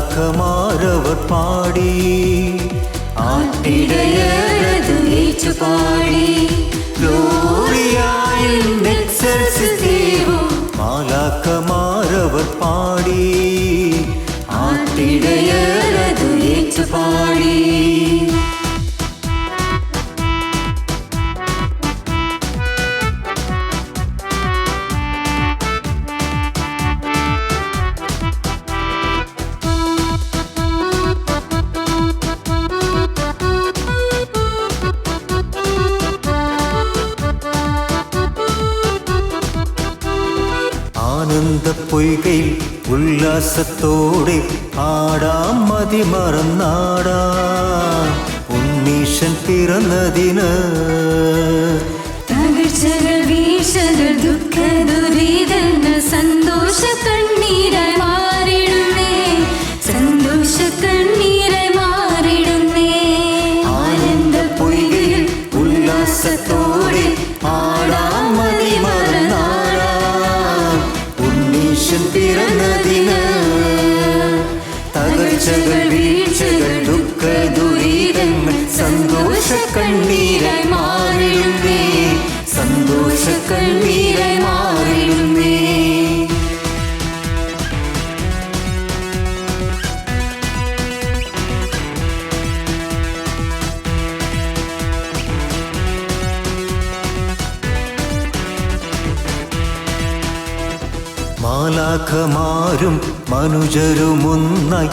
മാലാഖമാരവർ പാടി ആട്ടിടയരതു ഏറ്റുപാടി Gloria in excelsis Deo മാലാഖമാരവർ പാടി ആട്ടിടയരതു ഏറ്റുപാടി ആനന്ദപ്പൊയ്കയിൽ ഉല്ലാസത്തോടെ ആടാം മതിമറന്നാടാം ഉണ്ണീശൻ പിറന്നതിന് തകർച്ചകൾ വീഴ്ചകൾ ദുഃഖ ദുരിതങ്ങൾ സന്തോഷ കണ്ണീരായി മാറിടുന്നേ സന്തോഷ കണ്ണീരായി മാറിടുന്നേ ആനന്ദപ്പൊയ്കയിൽ ഉല്ലാസത്തോടെ ആടാം മതിമറന്നാടാം ഉണ്ണീശൻ പിറന്നതിന് തകർച്ചകൾ വീഴ്ചകൾ ദുഃഖ ദുരിതങ്ങൾ സന്തോഷ കണ്ണീരായി മാറിടുന്നേ സന്തോഷ കണ്ണീരായി മാറിടുന്നേ മാലാഖമാരും മനുജരുമൊന്നായി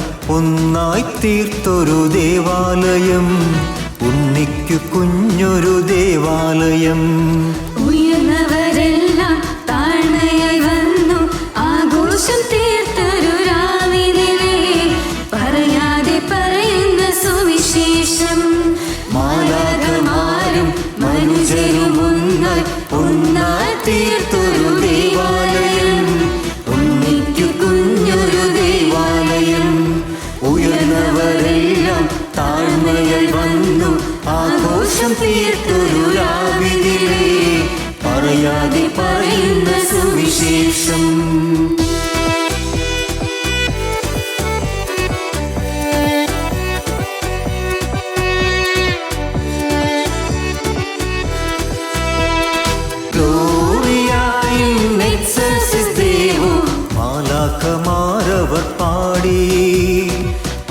തീർത്തൊരു ദേവാലയം ഉണ്ണിക്കു കുഞ്ഞൊരു ദേവാലയം ഉയർന്നവരെല്ലാം താഴ്മയായി വന്നു ആഘോഷം തീർത്തൊരു രാവിലെ പറയാതെ പറയുന്ന സുവിശേഷം മാലാഖമാരും മനുജരുമൊന്നായി തീർത്തൊരു ദേവാലയം ഉണ്ണിക്കു കുഞ്ഞൊരു ദേവാലയം ഉയർന്നവരെല്ലാം താഴ്മയായി വന്നു ആഘോഷം തീർത്തൊരു രാവിലെ പറയാതെ പറയുന്ന സുവിശേഷം Gloria in excelsis Deo മാലാഖമാരവർ പാടി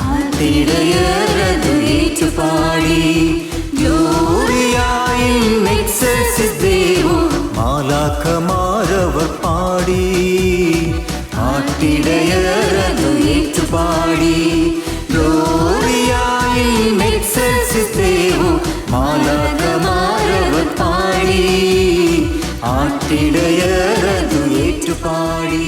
ആട്ടിടയരതു ഏറ്റുപാടി Gloria in excelsis Deo മാലാഖമാരവർ പാടി ആട്ടിടയരതു ഏറ്റുപാടി Gloria in excelsis Deo മാലാഖമാരവർ പാടി ആട്ടിടയരതു ഏറ്റുപാടി